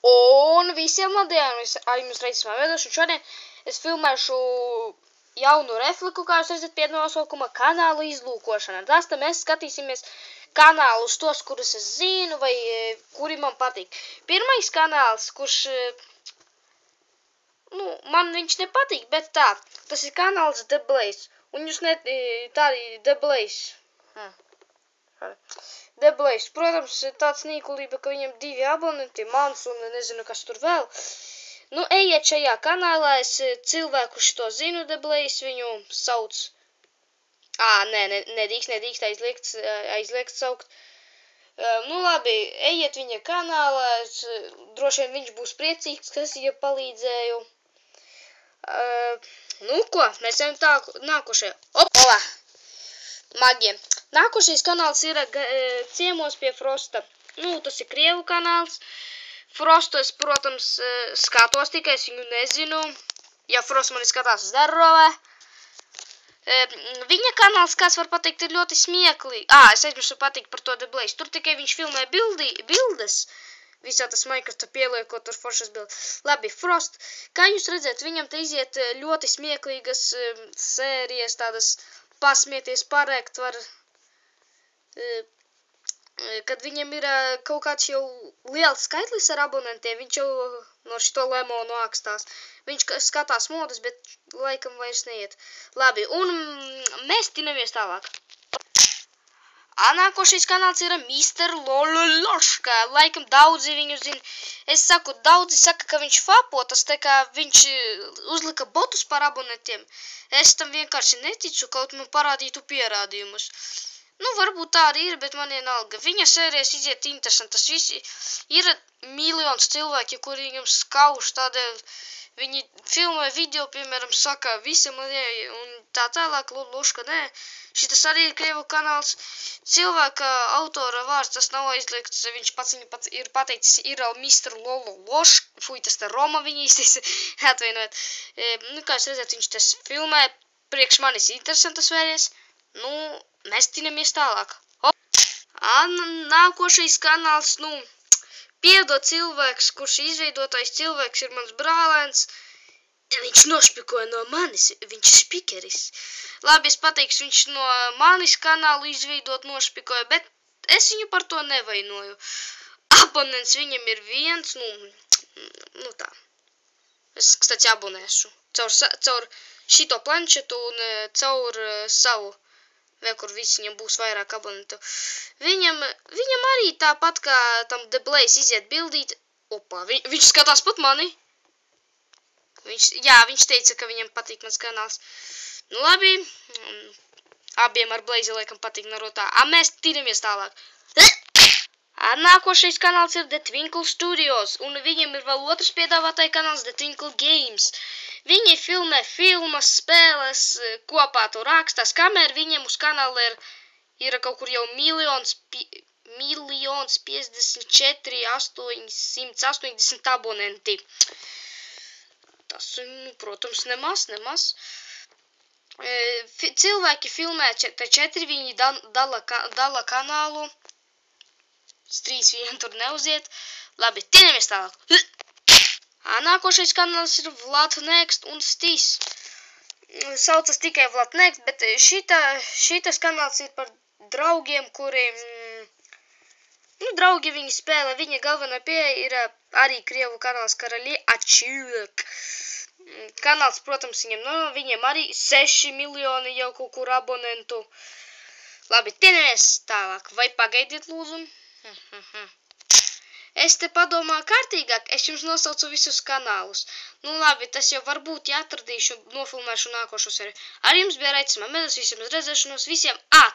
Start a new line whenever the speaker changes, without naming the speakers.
Un visiem labdien, ar jums reizes vēdošu, un šodien es filmēšu jaunu repliku, kā jūs redzat pie nosaukuma kanāla izlūkošana. Tas te mēs skatīsimies kanālus tos, kurus es zinu, vai kuri man patīk. Pirmais kanāls, kurš, man viņš nepatīk, bet tā, tas ir kanāls The Blaze. Un jūs The Blaze. The Blaze, protams, tāds nīkulība, ka viņam 2 abonenti, mans un nezinu, kas tur vēl. Ejiet šajā kanālā, es cilvēku to zinu, The Blaze, viņu sauc. Nedrīkst aizliegt saukt. Labi, ejiet viņa kanālā, droši vien viņš būs priecīgs, kas ja palīdzēju. Mēs ejam nākošajā. Opala! Magiem. Nākošais kanāls ir ciemos pie Frosta. Tas ir Krievu kanāls. Frostu es, protams, skatos tikai, es viņu nezinu. Ja Frosts mani skatās, zdarove. Viņa kanāls, kāds var pateikt, ir ļoti smieklīgi. Es aizmirsu pateikt par to The Blaze. Tur tikai viņš filmē bildes. Visā tas Minecraft pieliekot ar foršas bildes. Labi, Frost, kā jūs redzat, viņam te iziet ļoti smieklīgas sērijas, tādas pasmieties, parēkt var, kad viņam ir kaut kāds jau liels skaitlis ar abonentiem, viņš jau no šito lemonu ākstās. Viņš skatās modas, bet laikam vairs neiet. Labi, un mēs tinamies tālāk. Nākošais kanāls ir Mr. Lolološka. Laikam daudzi viņu zina. Es saku, daudzi saka, ka viņš fapo, tas tā kā viņš uzlika botus par abonentiem. Es tam vienkārši neticu, kaut man parādītu pierādījumus. Varbūt tā arī ir, bet man vienalga. Viņa sērijas iziet interesantas. Visi ir miljons cilvēki, kuri viņam skauž, tādēļ viņi filmē video, piemēram, saka visam un tā tālāk, Lolološka, nē. Šitas arī ir Krievu kanāls. Cilvēka autora vārds, tas nav aizliegts, viņš pats ir pateicis, ir Mr. Lolološka. Tas te Roma viņa izteica, atvainojiet. Kā jūs redzat, viņš tas filmē, priekš manis interesantas vērijas. Mēs tinamies tālāk. Nākošais kanāls, piedod cilvēks, kurš izveidotais cilvēks ir mans brālēns. Viņš nošpikoja no manis, viņš ir špikeris. Labi, es pateikšu, viņš no manis kanālu izveidot nošpikoja, bet es viņu par to nevainoju. Abonents viņam ir 1, tā. Es, kstati, abonēšu. Caur šito planšetu un caur savu, vēl kur visi viņam būs vairāk abonentu. Viņam arī tāpat kā tam The Blaze iziet bildīt. Viņš skatās pat mani. Viņš teica, ka viņam patīk mans kanāls. Labi, abiem ar Blaze laikam patīk narotā. Mēs tiramies tālāk. Nākošais kanāls ir The Twinkle Studios, un viņam ir vēl otrs piedāvātāja kanāls The Twinkle Games. Viņi filmē filmas, spēles, kopā tur rakstās, kamēr viņiem uz kanāla ir kaut kur jau 1,054,880 abonenti. Tas, protams, nemaz. Cilvēki filmē 4, viņi dala kanālu. 3 vien tur neuziet. Labi, tinamies tālāk. Nākošais kanāls ir Vlad Next un Stis. Saucas tikai Vlad Next, bet šitas kanāls ir par draugiem, kuri, draugi viņi spēlē. Viņa galvenā pieeja ir arī Krievu kanāls Karaļi Ačīlek. Kanāls, protams, viņiem arī 6 miljoni jau kaut kur abonentu. Labi, tinamies tālāk. Vai pagaidiet, lūdzu? Es te padomāju kārtīgāk, es jums nosaucu visus kanālus. Labi, tas jau varbūt atradīšu, nofilmēšu nākošo seriju. Ar jums bija Raicis Mamedas, visiem uz redzēšanos, visiem tā!